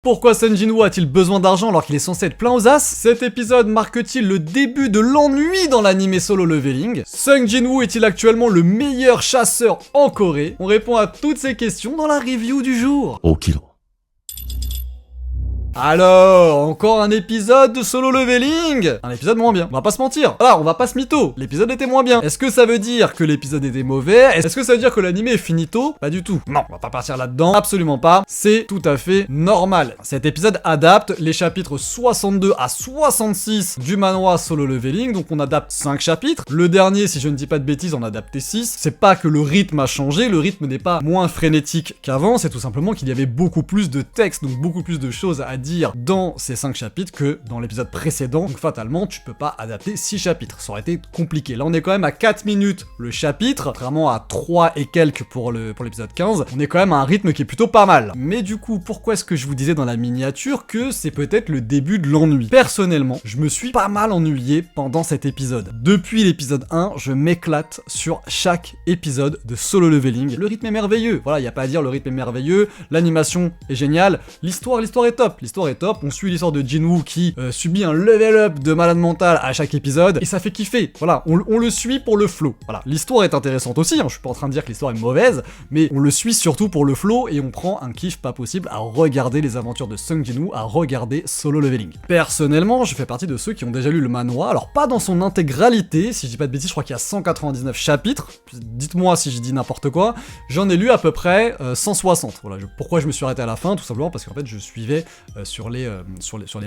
Pourquoi Sung Jin-woo a-t-il besoin d'argent alors qu'il est censé être plein aux as? Cet épisode marque-t-il le début de l'ennui dans l'anime Solo Leveling? Sung Jin-woo est-il actuellement le meilleur chasseur en Corée? On répond à toutes ces questions dans la review du jour. 5 kg. Alors, encore un épisode de Solo Leveling. Un épisode moins bien, on va pas se mentir. Voilà, on va pas se mytho, l'épisode était moins bien. Est-ce que ça veut dire que l'épisode était mauvais? Est-ce que ça veut dire que l'anime est finito? Pas du tout. Non, on va pas partir là-dedans, absolument pas. C'est tout à fait normal. Cet épisode adapte les chapitres 62 à 66 du manhwa Solo Leveling, donc on adapte 5 chapitres. Le dernier, si je ne dis pas de bêtises, on a adapté 6. C'est pas que le rythme a changé, le rythme n'est pas moins frénétique qu'avant, c'est tout simplement qu'il y avait beaucoup plus de texte, donc beaucoup plus de choses à dire dans ces 5 chapitres que dans l'épisode précédent, donc fatalement tu peux pas adapter 6 chapitres, ça aurait été compliqué. Là on est quand même à 4 minutes le chapitre, contrairement à 3 et quelques pour l'épisode 15, on est quand même à un rythme qui est plutôt pas mal. Mais du coup, pourquoi est-ce que je vous disais dans la miniature que c'est peut-être le début de l'ennui? Personnellement, je me suis pas mal ennuyé pendant cet épisode. Depuis l'épisode 1, je m'éclate sur chaque épisode de Solo Leveling. Le rythme est merveilleux, voilà, y a pas à dire, le rythme est merveilleux, l'animation est géniale, l'histoire est top. L'histoire est top, on suit l'histoire de Jin-woo qui subit un level up de malade mental à chaque épisode, et ça fait kiffer, voilà, on le suit pour le flow, voilà. L'histoire est intéressante aussi, hein, je suis pas en train de dire que l'histoire est mauvaise, mais on le suit surtout pour le flow, et on prend un kiff pas possible à regarder les aventures de Sung Jin-woo, à regarder Solo Leveling. Personnellement, je fais partie de ceux qui ont déjà lu le manhwa, alors pas dans son intégralité, si je dis pas de bêtises, je crois qu'il y a 199 chapitres, dites-moi si je dis n'importe quoi, j'en ai lu à peu près 160, voilà. Pourquoi je me suis arrêté à la fin? Tout simplement parce qu'en fait je suivais sur les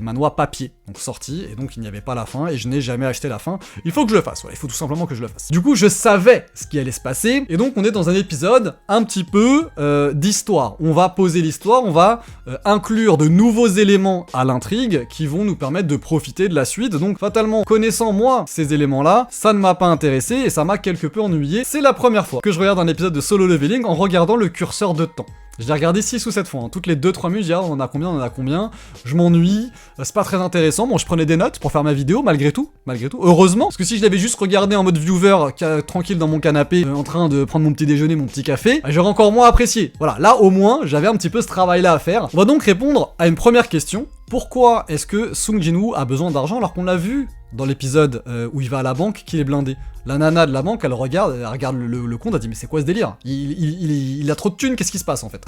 manhwas papier, donc sortis, et donc il n'y avait pas la fin, et je n'ai jamais acheté la fin. Il faut que je le fasse, voilà, il faut tout simplement que je le fasse. Du coup, je savais ce qui allait se passer, et donc on est dans un épisode un petit peu d'histoire. On va poser l'histoire, on va inclure de nouveaux éléments à l'intrigue qui vont nous permettre de profiter de la suite, donc fatalement, connaissant moi ces éléments-là, ça ne m'a pas intéressé, et ça m'a quelque peu ennuyé. C'est la première fois que je regarde un épisode de Solo Leveling en regardant le curseur de temps. Je l'ai regardé 6 ou 7 fois, hein. Toutes les 2-3 minutes, je dis on en a combien, je m'ennuie, c'est pas très intéressant, bon je prenais des notes pour faire ma vidéo malgré tout, heureusement, parce que si je l'avais juste regardé en mode viewer, tranquille dans mon canapé, en train de prendre mon petit déjeuner, mon petit café, j'aurais encore moins apprécié. Voilà, là au moins, j'avais un petit peu ce travail-là à faire. On va donc répondre à une première question. Pourquoi est-ce que Sung Jin-woo a besoin d'argent alors qu'on l'a vu dans l'épisode où il va à la banque qu'il est blindé? La nana de la banque, elle regarde le compte, elle dit mais c'est quoi ce délire? Il a trop de thunes, qu'est-ce qui se passe en fait?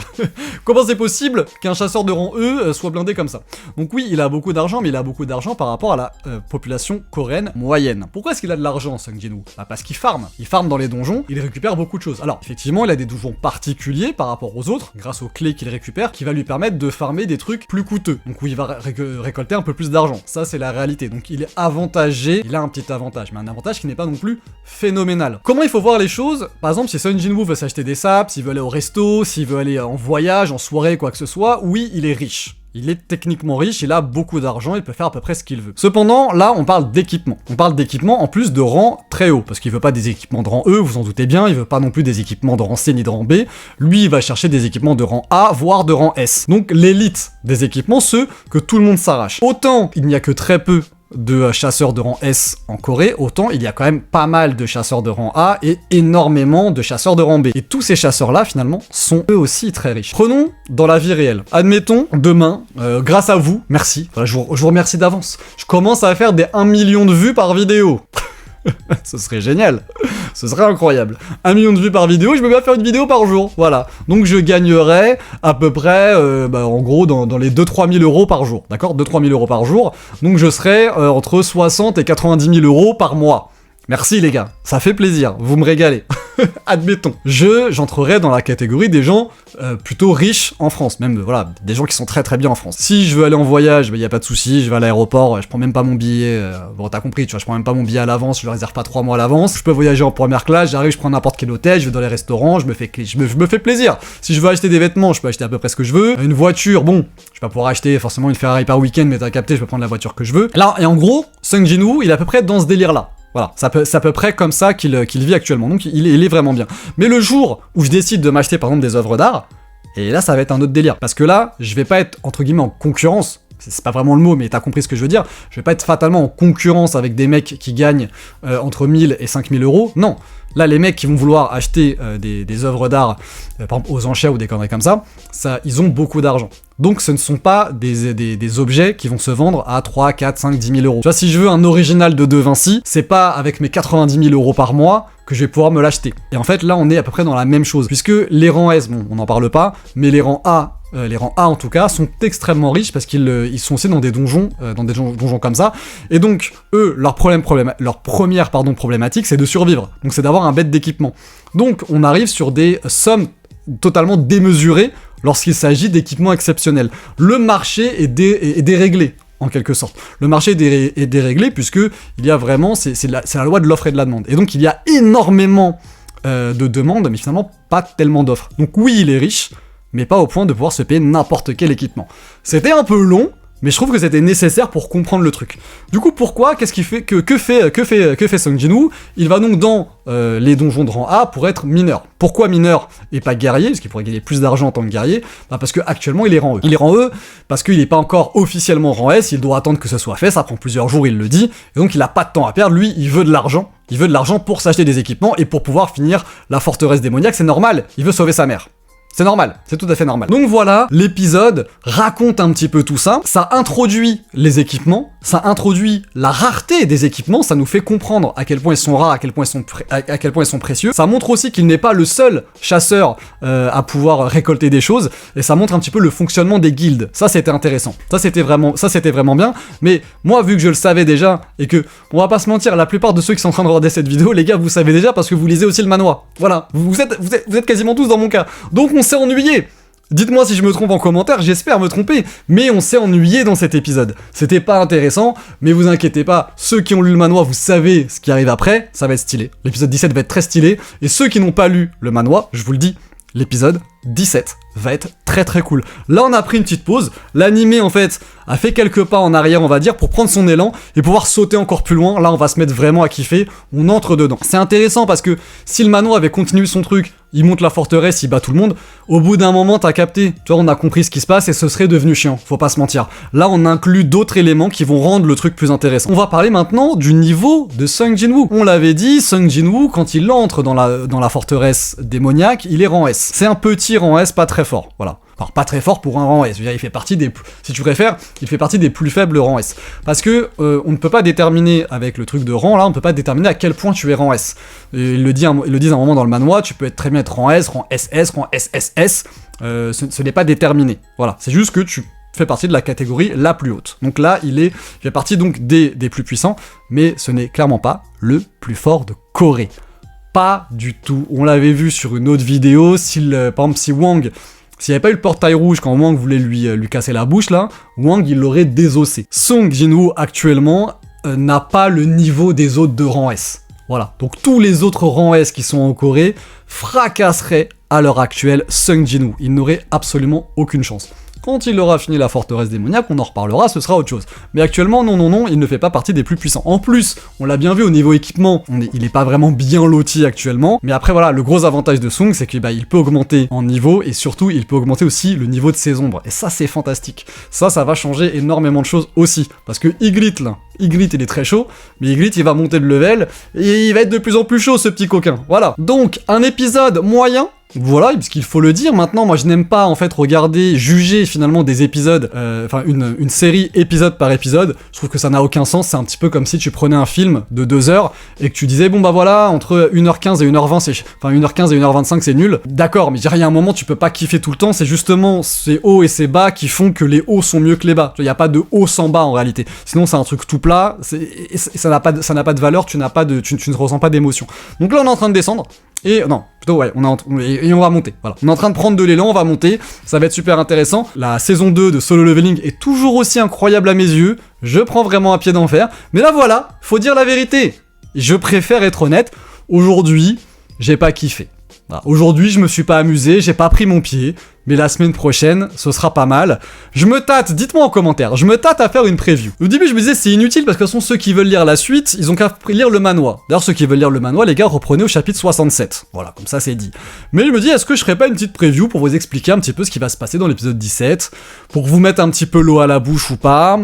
Comment c'est possible qu'un chasseur de rang E soit blindé comme ça? Donc oui, il a beaucoup d'argent, mais il a beaucoup d'argent par rapport à la population coréenne moyenne. Pourquoi est-ce qu'il a de l'argent, Sung Jin-woo? Bah parce qu'il farme. Il farme dans les donjons, il récupère beaucoup de choses. Alors effectivement, il a des donjons particuliers par rapport aux autres, grâce aux clés qu'il récupère, qui va lui permettre de farmer des trucs plus coûteux. Donc où il va récolter un peu plus d'argent. Ça c'est la réalité. Donc il est avantagé, il a un petit avantage, mais un avantage qui n'est pas non plus phénoménal. Comment il faut voir les choses? Par exemple, si Sung Jin-woo veut s'acheter des sapes, s'il veut aller au resto, s'il veut aller en voyage, en soirée, quoi que ce soit, oui, il est riche. Il est techniquement riche, il a beaucoup d'argent, il peut faire à peu près ce qu'il veut. Cependant, là, on parle d'équipement. On parle d'équipement en plus de rang très haut, parce qu'il veut pas des équipements de rang E, vous en doutez bien, il veut pas non plus des équipements de rang C ni de rang B. Lui, il va chercher des équipements de rang A, voire de rang S. Donc l'élite des équipements, ceux que tout le monde s'arrache. Autant il n'y a que très peu de chasseurs de rang S en Corée, autant il y a quand même pas mal de chasseurs de rang A et énormément de chasseurs de rang B. Et tous ces chasseurs-là, finalement, sont eux aussi très riches. Prenons dans la vie réelle. Admettons, demain, grâce à vous, merci, voilà, je vous remercie d'avance, je commence à faire des 1 million de vues par vidéo. Ce serait génial, ce serait incroyable. 1 million de vues par vidéo, je me mets à faire une vidéo par jour, voilà. Donc je gagnerais à peu près, en gros, dans les 2-3 000 euros par jour, d'accord, 2-3 000 euros par jour, donc je serais entre 60 et 90 000 euros par mois. Merci les gars, ça fait plaisir, vous me régalez. Admettons, j'entrerai dans la catégorie des gens plutôt riches en France, même voilà, des gens qui sont très très bien en France. Si je veux aller en voyage, y a pas de souci, je vais à l'aéroport, je prends même pas mon billet, bon t'as compris, tu vois, je prends même pas mon billet à l'avance, je le réserve pas 3 mois à l'avance, je peux voyager en première classe, j'arrive, je prends n'importe quel hôtel, je vais dans les restaurants, je me fais plaisir. Si je veux acheter des vêtements, je peux acheter à peu près ce que je veux. Une voiture, bon, je vais pas pouvoir acheter forcément une Ferrari par week-end, mais t'as capté, je peux prendre la voiture que je veux. Là, et en gros, Sung Jin-woo, il est à peu près dans ce délire là. Voilà, c'est à peu près comme ça qu'il vit actuellement, donc il est vraiment bien. Mais le jour où je décide de m'acheter par exemple des œuvres d'art, et là ça va être un autre délire, parce que là, je vais pas être entre guillemets en concurrence, c'est pas vraiment le mot, mais t'as compris ce que je veux dire, je vais pas être fatalement en concurrence avec des mecs qui gagnent entre 1000 et 5000 euros, non. Là, les mecs qui vont vouloir acheter des œuvres d'art, par exemple aux enchères ou des conneries comme ça, ils ont beaucoup d'argent. Donc ce ne sont pas des objets qui vont se vendre à 3, 4, 5, 10 000 euros. Tu vois, si je veux un original de De Vinci, c'est pas avec mes 90 000 euros par mois que je vais pouvoir me l'acheter. Et en fait, là, on est à peu près dans la même chose, puisque les rangs S, bon, on n'en parle pas, mais les rangs A en tout cas, sont extrêmement riches parce qu'ils sont aussi dans des donjons comme ça. Et donc, eux, leur première problématique, c'est de survivre. Donc c'est d'avoir un bête d'équipement. Donc on arrive sur des sommes totalement démesurées lorsqu'il s'agit d'équipements exceptionnels. Le marché est déréglé, en quelque sorte. Le marché est déréglé puisque il y a vraiment, c'est la loi de l'offre et de la demande. Et donc il y a énormément de demandes, mais finalement pas tellement d'offres. Donc oui, il est riche, mais pas au point de pouvoir se payer n'importe quel équipement. C'était un peu long, mais je trouve que c'était nécessaire pour comprendre le truc. Du coup, pourquoi? Qu'est-ce qu'il fait? Que fait Sung Jin-woo? Il va donc dans les donjons de rang A pour être mineur. Pourquoi mineur et pas guerrier? Parce qu'il pourrait gagner plus d'argent en tant que guerrier. Parce que actuellement il est rang E. Il est rang E parce qu'il n'est pas encore officiellement rang S, il doit attendre que ce soit fait, ça prend plusieurs jours, il le dit, et donc il a pas de temps à perdre, lui, il veut de l'argent. Il veut de l'argent pour s'acheter des équipements et pour pouvoir finir la forteresse démoniaque, c'est normal, il veut sauver sa mère. C'est normal, c'est tout à fait normal. Donc voilà, l'épisode raconte un petit peu tout ça, ça introduit les équipements, ça introduit la rareté des équipements, ça nous fait comprendre à quel point ils sont rares, à quel point ils sont précieux, ça montre aussi qu'il n'est pas le seul chasseur à pouvoir récolter des choses, et ça montre un petit peu le fonctionnement des guildes. Ça c'était intéressant, ça c'était vraiment bien, mais moi vu que je le savais déjà, et que, on va pas se mentir, la plupart de ceux qui sont en train de regarder cette vidéo, les gars, vous savez déjà parce que vous lisez aussi le manhwa. Voilà, vous êtes quasiment tous dans mon cas. Donc on s'est ennuyé. Dites-moi si je me trompe en commentaire, j'espère me tromper, mais on s'est ennuyé dans cet épisode. C'était pas intéressant, mais vous inquiétez pas, ceux qui ont lu le manhwa, vous savez ce qui arrive après, ça va être stylé. L'épisode 17 va être très stylé, et ceux qui n'ont pas lu le manhwa, je vous le dis, l'épisode 17 va être très très cool. Là on a pris une petite pause, l'animé en fait a fait quelques pas en arrière on va dire pour prendre son élan et pouvoir sauter encore plus loin. Là on va se mettre vraiment à kiffer, on entre dedans. C'est intéressant parce que si le manhwa avait continué son truc, il monte la forteresse, il bat tout le monde, au bout d'un moment t'as capté, tu vois, on a compris ce qui se passe et ce serait devenu chiant, faut pas se mentir. Là on inclut d'autres éléments qui vont rendre le truc plus intéressant. On va parler maintenant du niveau de Sung Jin-woo. On l'avait dit, Sung Jin-woo quand il entre dans la forteresse démoniaque, il est rang S. C'est un petit rang S, pas très fort, voilà. Alors pas très fort pour un rang S, je veux dire, il fait partie des, si tu préfères, il fait partie des plus faibles rangs S. Parce que on ne peut pas déterminer avec le truc de rang, là, on ne peut pas déterminer à quel point tu es rang S. Et ils le disent à un moment dans le manhwa, tu peux très bien être rang S, rang SS, rang SSS, ce n'est pas déterminé. Voilà, c'est juste que tu fait partie de la catégorie la plus haute. Donc là, il fait partie donc des plus puissants, mais ce n'est clairement pas le plus fort de Corée. Pas du tout. On l'avait vu sur une autre vidéo, par exemple si Wang, s'il n'y avait pas eu le portail rouge quand Wang voulait lui casser la bouche là, Wang il l'aurait désossé. Sung Jin-woo actuellement n'a pas le niveau des autres de rang S. Voilà, donc tous les autres rangs S qui sont en Corée fracasseraient à l'heure actuelle Sung Jin-woo. Il n'aurait absolument aucune chance. Quand il aura fini la forteresse démoniaque, on en reparlera, ce sera autre chose. Mais actuellement, non, il ne fait pas partie des plus puissants. En plus, on l'a bien vu au niveau équipement, il est pas vraiment bien loti actuellement. Mais après, voilà, le gros avantage de Sung, c'est qu'il peut augmenter en niveau, et surtout, il peut augmenter aussi le niveau de ses ombres. Et ça, c'est fantastique. Ça va changer énormément de choses aussi. Parce que Ygritte, il est très chaud, mais Ygritte, il va monter de level, et il va être de plus en plus chaud, ce petit coquin. Voilà. Donc, un épisode moyen. Voilà, parce qu'il faut le dire, maintenant, moi je n'aime pas en fait juger finalement des épisodes, une série épisode par épisode, je trouve que ça n'a aucun sens, c'est un petit peu comme si tu prenais un film de 2 heures, et que tu disais, bon bah voilà, entre 1h15 et 1h20, 1h15 et 1h25 c'est nul, d'accord, mais il y a un moment tu peux pas kiffer tout le temps, c'est justement ces hauts et ces bas qui font que les hauts sont mieux que les bas, il n'y a pas de haut sans bas en réalité, sinon c'est un truc tout plat, et ça n'a pas de valeur, tu ne ressens pas d'émotion. Donc là on est en train de descendre, et non, plutôt ouais, et on va monter, voilà. On est en train de prendre de l'élan, on va monter, ça va être super intéressant. La saison 2 de Solo Leveling est toujours aussi incroyable à mes yeux, je prends vraiment un pied d'enfer, mais là voilà, faut dire la vérité. Je préfère être honnête, aujourd'hui, j'ai pas kiffé. Voilà. Aujourd'hui, je me suis pas amusé, j'ai pas pris mon pied, mais la semaine prochaine, ce sera pas mal. Je me tâte, dites-moi en commentaire, je me tâte à faire une preview. Au début, je me disais c'est inutile parce que de toute façon, ceux qui veulent lire la suite, ils ont qu'à lire le manhwa. D'ailleurs, ceux qui veulent lire le manhwa, les gars, reprenez au chapitre 67. Voilà, comme ça c'est dit. Mais je me dis, est-ce que je ferais pas une petite preview pour vous expliquer un petit peu ce qui va se passer dans l'épisode 17, pour vous mettre un petit peu l'eau à la bouche ou pas,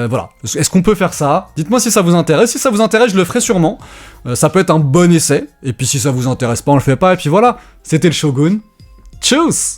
voilà. Est-ce qu'on peut faire ça? Dites-moi si ça vous intéresse. Si ça vous intéresse, je le ferai sûrement. Ça peut être un bon essai. Et puis si ça vous intéresse pas, on le fait pas. Et puis voilà, c'était le Shogun. Tchuss!